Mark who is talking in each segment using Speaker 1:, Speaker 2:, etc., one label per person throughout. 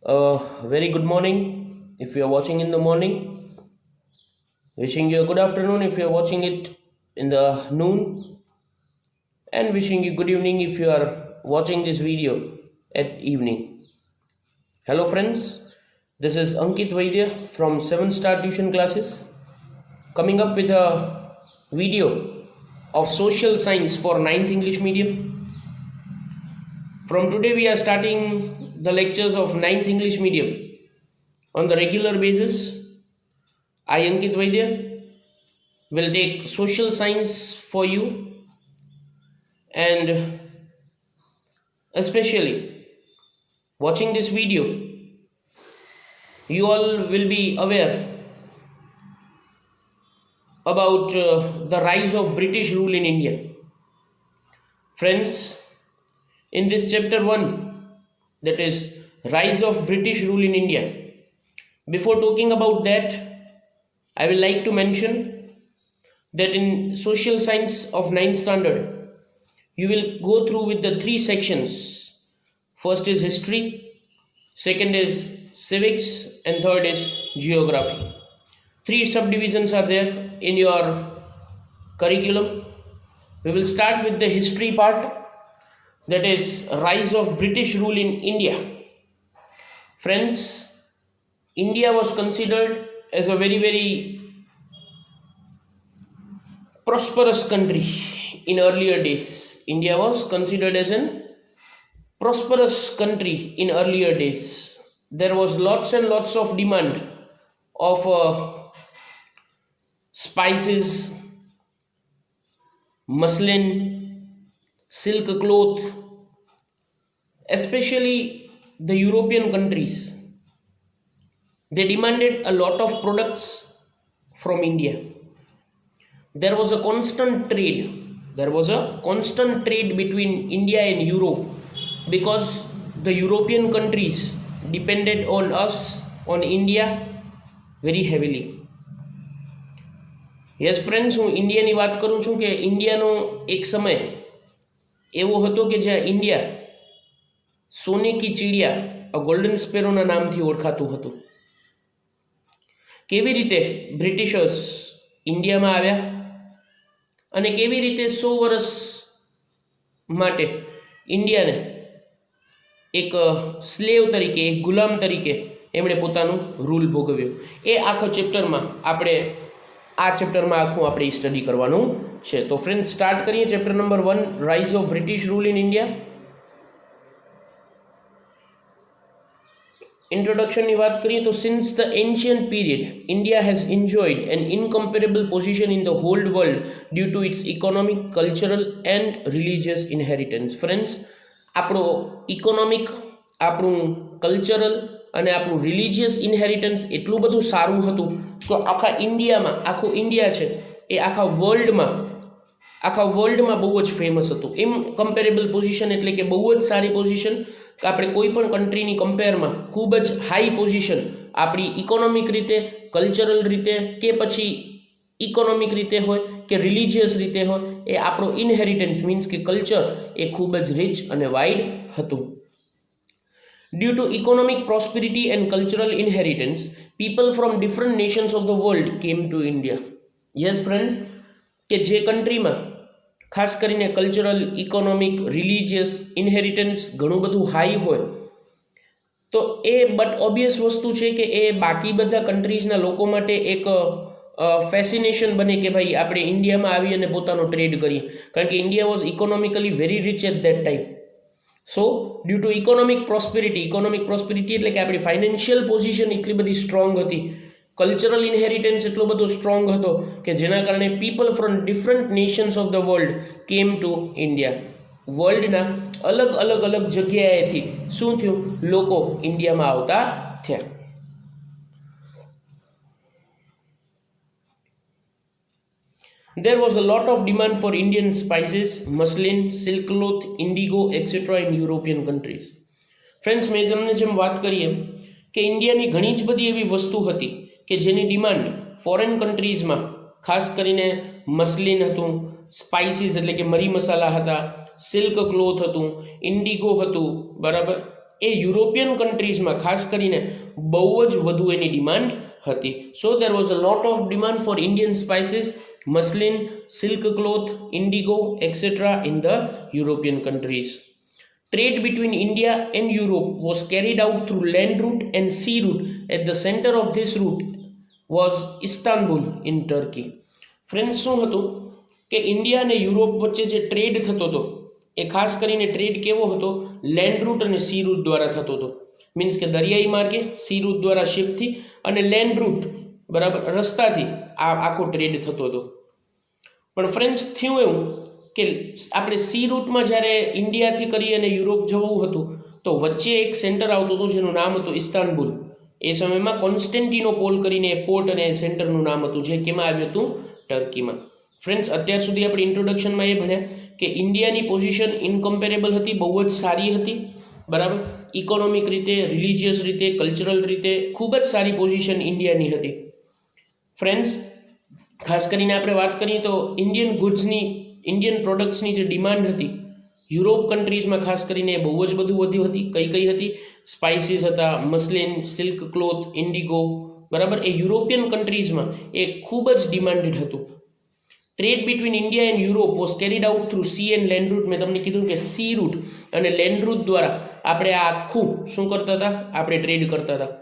Speaker 1: Very good morning if you are watching in the morning. Wishing you a good afternoon if you are watching it in the noon. And wishing you good evening if you are watching this video at evening. Hello, friends. This is Ankit Vaidya from 7 Star Tuition Classes coming up with a video of social science for 9th English medium. From today, we are starting the lectures of 9th English medium on the regular basis. I, Ankit Vaidya, will take social science for you, and especially watching this video, you all will be aware about the rise of British rule in India. Friends, in this chapter 1, that is rise of British rule in India, before talking about that, I will like to mention that in social science of 9th standard, you will go through with the 3 sections. First is history, second is civics, and third is geography. 3 subdivisions are there in your curriculum. We will start with the history part, that is rise of British rule in India. Friends, India was considered as a very prosperous country in earlier days. India was considered as an prosperous country in earlier days. There was lots and lots of demand of spices, muslin, silk cloth, especially the European countries. They demanded a lot of products from India. There was a constant trade. There was a constant trade between India and Europe because the European countries depended on us, on India, very heavily. Yes friends, હું ઇન્ડિયાની વાત કરું છું કે ઇન્ડિયાનો એક સમય એવો હતો કે જ્યાં ઇન્ડિયા સોને કી ચીડિયા, ગોલ્ડન સ્પેરોના નામથી ઓળખાતું હતું. કેવી રીતે બ્રિટિશર્સ ઇન્ડિયામાં આવ્યા અને કેવી રીતે 100 વર્ષ માટે ઇન્ડિયાને એક સ્લેવ તરીકે, એક ગુલામ તરીકે એમણે પોતાનું રૂલ ભોગવ્યો, એ આખો ચેપ્ટરમાં આપણે આ ચેપ્ટરમાં આખું આપણે સ્ટડી કરવાનું છે. તો ફ્રેન્ડ, સ્ટાર્ટ કરીએ chapter number 1, rise of British rule in India. ઇન્ટ્રોડક્શનની વાત કરીએ તો since the ancient period India has enjoyed an incomparable position in the whole world due to its economic, cultural and religious inheritance. Friends, આપણો economic, આપણું cultural અને આપણું religious inheritance એટલું બધું સારું હતું તો આખા ઇન્ડિયામાં, આખું ઇન્ડિયા છે એ આખા વર્લ્ડમાં બહુ જ ફેમસ હતું. ઇનકમ્પેરેબલ પોઝિશન એટલે કે બહુ જ સારી પોઝિશન, કે આપણે કોઈ પણ કન્ટ્રીની કમ્પેરમાં ખૂબ જ હાઈ પોઝિશન આપણી ઇકોનોમિક રીતે, કલ્ચરલ રીતે, કે પછી ઇકોનોમિક રીતે હોય કે રિલિજિયસ રીતે હોય, એ આપણો ઇનહેરિટન્સ મીન્સ કે કલ્ચર એ ખૂબ જ રિચ અને વાઇડ હતું. Due to economic prosperity and cultural inheritance, people from different nations of the world came to India. Yes, friends, કે જે કન્ટ્રીમાં ખાસ કરીને કલ્ચરલ, ઇકોનોમિક, રિલિજિયસ ઇનહેરિટન્સ ઘણું બધું હાઈ હોય તો એ બટ ઓબ્વિયસ વસ્તુ છે કે એ બાકી બધા કન્ટ્રીઝના લોકો માટે એક ફેસિનેશન બને કે ભાઈ આપણે ઇન્ડિયામાં આવી અને પોતાનો ટ્રેડ કરીએ, કારણ કે India was economically very rich at that time. So due to economic prosperity એટલે કે આપણી ફાઇનાન્શિયલ પોઝિશન એટલી બધી સ્ટ્રોંગ હતી, કલ્ચરલ ઇનહેરિટન્સ એટલો બધો સ્ટ્રોંગ હતો કે જેના કારણે people from different nations of the world came to India. વર્લ્ડના અલગ અલગ જગ્યાએથી શું થયું, લોકો ઇન્ડિયામાં આવતા થયા. There was a lot of demand for Indian spices, muslin, silk cloth, indigo, etc. in European countries. Friends, મેં તમને જેમ વાત કરી એમ કે ઇન્ડિયાની ઘણી જ બધી એવી વસ્તુ હતી કે જેની ડિમાન્ડ ફોરેન કન્ટ્રીઝમાં, ખાસ કરીને મસ્લિન હતું, સ્પાઇસીસ એટલે કે મરી મસાલા હતા, સિલ્ક ક્લોથ હતું, ઇન્ડિગો હતું, બરાબર, એ યુરોપિયન કન્ટ્રીઝમાં ખાસ કરીને બહુ જ વધુ એની ડિમાન્ડ હતી. So there was a lot of demand for Indian spices, muslin, silk cloth, indigo etcetera in the European countries. Trade between India and Europe was carried out through land route and sea route. At the center of this route was Istanbul in Turkey. Friends, શું હતું કે India અને Europe વચ્ચે જે trade થતો હતો એ ખાસ કરીને ટ્રેડ કેવો હતો? લેન્ડ રૂટ અને સી રૂટ દ્વારા થતો હતો. મીન્સ કે દરિયાઈ માર્ગે, સી રૂટ દ્વારા શિપથી અને લેન્ડ રૂટ બરાબર રસ્તાથી આ આખો ટ્રેડ થતો હતો. પણ ફ્રેન્ડ્સ, થયું એવું કે આપણે સી રૂટમાં જ્યારે ઇન્ડિયાથી કરી અને યુરોપ જવું હતું તો વચ્ચે એક સેન્ટર આવતું હતું જેનું નામ હતું ઇસ્તાનબુલ. એ સમયમાં કોન્સ્ટેન્ટિનોપોલ કરીને પોર્ટ અને સેન્ટરનું નામ હતું, જે કેમાં આવ્યું હતું? ટર્કીમાં. ફ્રેન્ડ્સ, અત્યાર સુધી આપણે ઇન્ટ્રોડક્શનમાં એ ભણ્યા કે ઇન્ડિયાની પોઝિશન ઇનકમ્પેરેબલ હતી, બહુ જ સારી હતી બરાબર. ઇકોનોમિક રીતે, રિલિજિયસ રીતે, કલ્ચરલ રીતે ખૂબ જ સારી પોઝિશન ઇન્ડિયાની હતી. ફ્રેન્ડ્સ, ખાસ કરીને આપણે વાત કરીએ તો ઇન્ડિયન પ્રોડક્ટ્સની જે ડિમાન્ડ હતી યુરોપ કન્ટ્રીઝમાં ખાસ કરીને બહુ જ બધું વધ્યું હતી. કઈ હતી? સ્પાઇસીસ હતા, મસ્લિન, સિલ્ક ક્લોથ, ઇન્ડિગો બરાબર. એ યુરોપિયન કન્ટ્રીઝમાં એ ખૂબ જ ડિમાન્ડેડ હતું. Trade between India and Europe was carried out through sea and land route. મેં તમને કીધું કે સી રૂટ અને લેન્ડ રૂટ દ્વારા આપણે આ આખું શું કરતા હતા? આપણે ટ્રેડ કરતા હતા.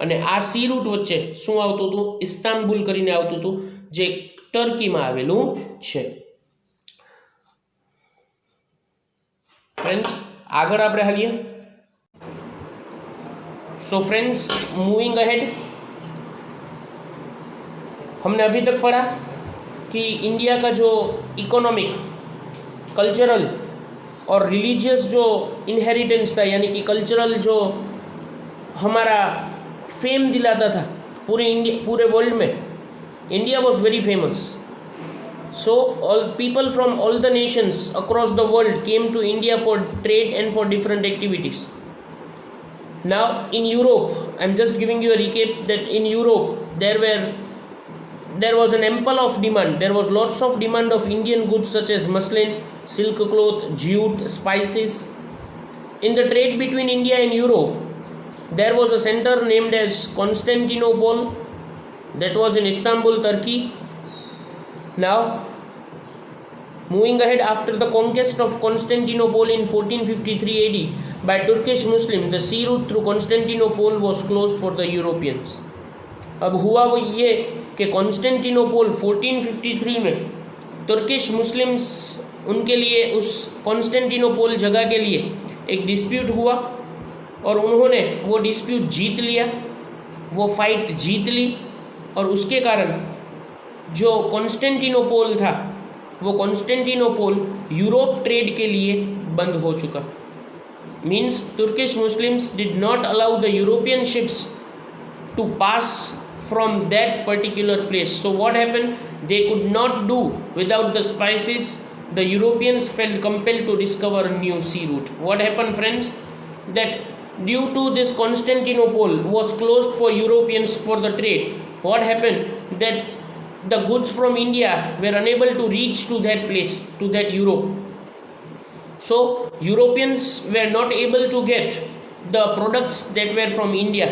Speaker 1: અને આ સી રૂટ વચ્ચે શું આવતું હતું? ઇસ્તાનબુલ કરીને આવતું હતું, જે ટર્કીમાં આવેલું છે. फ्रेंड्स, आगे આપણે हालिए. सो फ्रेंड्स, मूविंग अहेड, हमने अभी तक पढ़ा कि इंडिया का जो इकोनॉमिक, कल्चरल और रिलीजियस जो इनहेरिटेंस था, यानी कि कल्चरल जो हमारा फेम दिलाता था पूरे वर्ल्ड में, India was very famous. So all people from all the nations across the world came to India for trade and for different activities. Now in Europe, I'm just giving you a recap that in Europe there was an ample of demand. There was lots of demand of Indian goods such as muslin, silk cloth, jute, spices. In the trade between India and Europe, there was a center named as Constantinople, that was in Istanbul, Turkey. Now, moving ahead, after the conquest of Constantinople in 1453 AD by Turkish Muslims, the sea route through Constantinople was closed for the Europeans. अब हुआ वो ये कि Constantinople 1453 में Turkish Muslims उनके लिए उस Constantinople जगह के लिए एक डिस्प्यूट हुआ और उन्होंने वो डिस्प्यूट जीत लिया, वो फाइट जीत ली और उसके कारण जो कॉन्स्टेंटिनोपोल था वो कॉन्स्टेंटिनोपोल यूरोप ट्रेड के लिए बंद हो चुका. Means Turkish Muslims did not allow the European ships to pass from that particular place. So what happened? They could not do without the spices. The Europeans felt compelled to discover a new sea route. What happened friends? That due to this Constantinople was closed for Europeans for the trade. What happened? That the goods from India were unable to reach to that place, to that Europe. So Europeans were not able to get the products that were from India.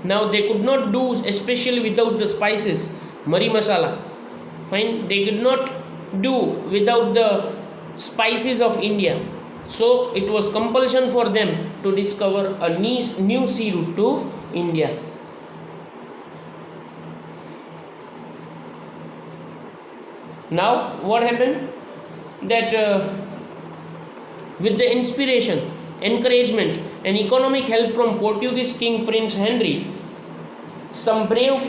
Speaker 1: Now they could not do, especially without the spices, mari masala. Fine, they could not do without the spices of India. So it was compulsion for them to discover a new sea route to India. Now what happened? That with the inspiration, encouragement and economic help from Portuguese King Prince Henry, some brave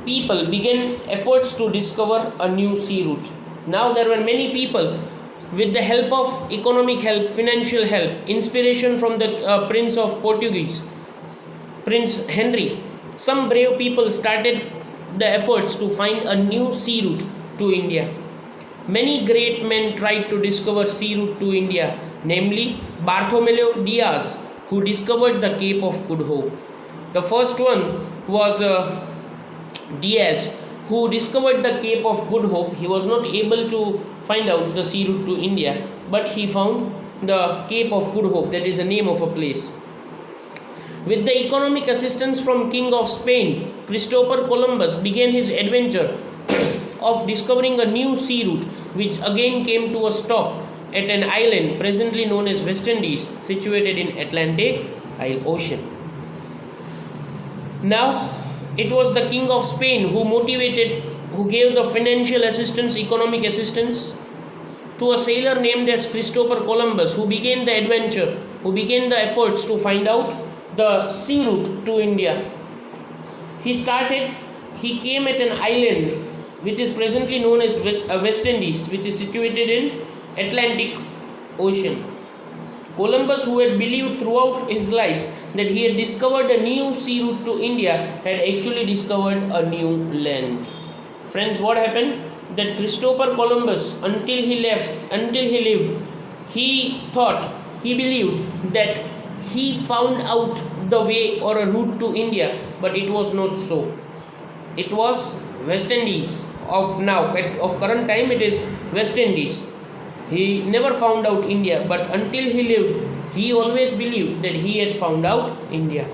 Speaker 1: people began efforts to discover a new sea route. Now there were many people, with the help of economic help, financial help, inspiration from the Prince of Portuguese, Prince Henry, some brave people started the efforts to find a new sea route to India. Many great men tried to discover sea route to India, namely Bartholomew Diaz, who discovered the Cape of Good Hope. The first one was Diaz, who discovered the Cape of Good Hope. He was not able to find out the sea route to India, but he found the Cape of Good Hope, that is the name of a place. With the economic assistance from King of Spain, Christopher Columbus began his adventure of discovering a new sea route, which again came to a stop at an island presently known as West Indies, situated in Atlantic Ocean. Now, it was the King of Spain who gave the financial assistance, economic assistance to a sailor named as Christopher Columbus, who began the adventure, who began the efforts to find out the sea route to India. He came at an island which is presently known as West Indies, which is situated in Atlantic Ocean. Columbus, who had believed throughout his life that he had discovered a new sea route to India, had actually discovered a new land. Friends, what happened? That Christopher Columbus, until he lived, he believed that he found out the way or a route to India, but it was not so. It was West Indies of now, of current time it is West Indies. He never found out India, but until he lived, he always believed that he had found out India.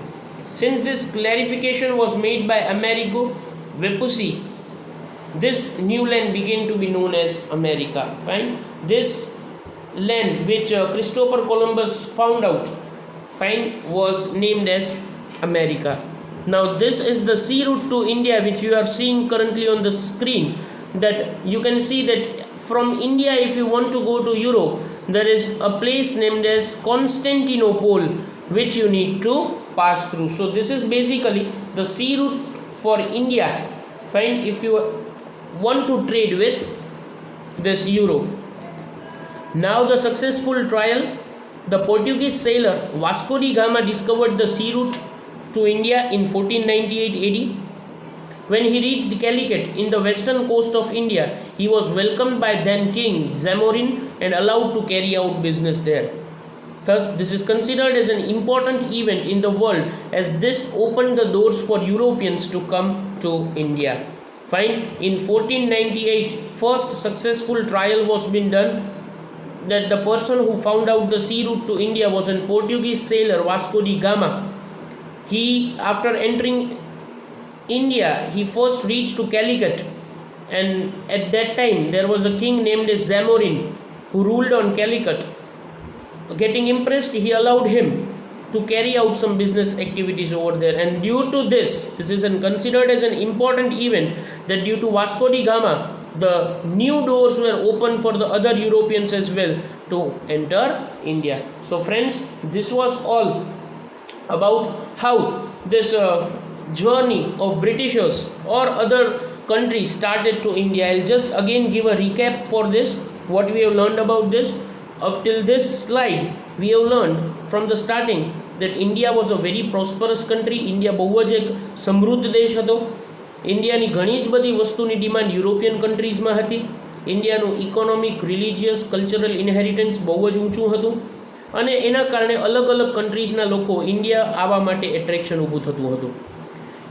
Speaker 1: Since this clarification was made by Amerigo Vespucci, this new land began to be known as America. Fine. This land which Christopher Columbus found out, was named as America. Now this is the sea route to India which you are seeing currently on the screen. That you can see that from India, if you want to go to Europe, there is a place named as Constantinople which you need to pass through. So this is basically the sea route for India. Fine. If you want to trade with this Europe. Now the successful trial, the Portuguese sailor Vasco da Gama discovered the sea route to India in 1498 AD. When he reached Calicut in the western coast of India, he was welcomed by then King Zamorin and allowed to carry out business there. Thus, this is considered as an important event in the world, as this opened the doors for Europeans to come to India. Fine. In 1498, first successful trial was been done, that the person who found out the sea route to India was a Portuguese sailor, Vasco da Gama. He, after entering India, he first reached to Calicut, and at that time there was a king named Zamorin who ruled on Calicut. Getting impressed, he allowed him to carry out some business activities over there, and due to this is considered as an important event, that due to Vasco da Gama, the new doors were opened for the other Europeans as well to enter India. So friends, this was all about how this journey of Britishers or other countries started to India. I'll just again give a recap for this, what we have learned about this. Up till this slide, we have learned from the starting that India was a very prosperous country. India બહુ જ એક સમૃદ્ધ દેશ હતો. ઇન્ડિયાની ઘણી જ બધી વસ્તુની ડિમાન્ડ યુરોપિયન કન્ટ્રીઝમાં હતી. ઇન્ડિયાનું ઇકોનોમિક, રિલિજિયસ, કલ્ચરલ ઇનહેરિટન્સ બહુ જ ઊંચું હતું, અને એના કારણે અલગ અલગ કન્ટ્રીઝના લોકો ઇન્ડિયા આવવા માટે એટ્રેક્શન ઊભું થતું હતું.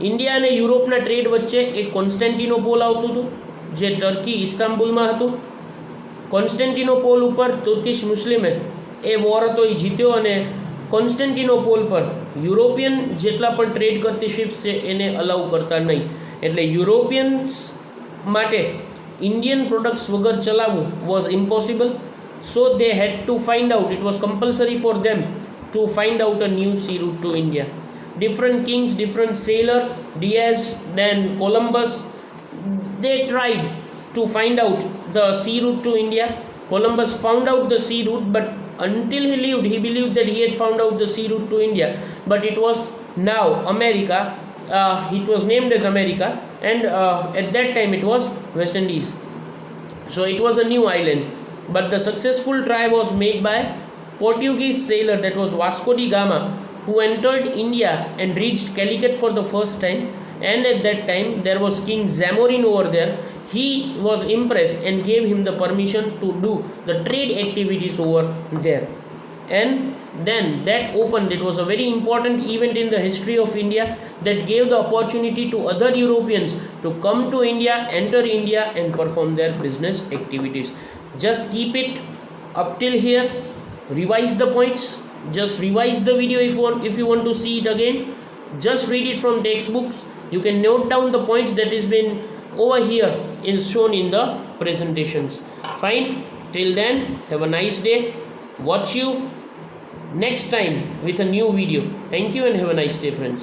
Speaker 1: ઇન્ડિયા અને યુરોપના ટ્રેડ વચ્ચે એક કોન્સ્ટેન્ટિનોપોલ આવતું હતું, જે ટર્કી ઇસ્તાંબુલમાં હતું. કોન્સ્ટેન્ટિનોપોલ ઉપર તુર્કીશ મુસ્લિમે એ વોર હતો એ જીત્યો, અને કોન્સ્ટેન્ટિનોપોલ પર યુરોપિયન જેટલા પણ ટ્રેડ કરતી શિપ્સ છે એને અલાઉ કરતા નહીં. એટલે યુરોપિયન્સ માટે ઇન્ડિયન પ્રોડક્ટ્સ વગર ચલાવવું was impossible. So they had to find out, it was compulsory for them to find out a new sea route to India. Different kings, different sailor, Diaz, then Columbus, they tried to find out the sea route to India. Columbus found out the sea route, but until he lived, he believed that he had found out the sea route to India. But it was now America. It was named as America, and at that time it was West Indies. So it was a new island. But the successful try was made by Portuguese sailor, that was Vasco da Gama, who entered India and reached Calicut for the first time. And at that time there was King Zamorin over there. He was impressed and gave him the permission to do the trade activities over there. And then that opened, it was a very important event in the history of India, that gave the opportunity to other Europeans to come to India, enter India and perform their business activities. Just keep it up till here, revise the points, just revise the video if you want to see it again. Just read it from textbooks. You can note down the points that is been over here is shown in the presentations. Fine. Till then, have a nice day. Watch you next time with a new video. Thank you and have a nice day, friends.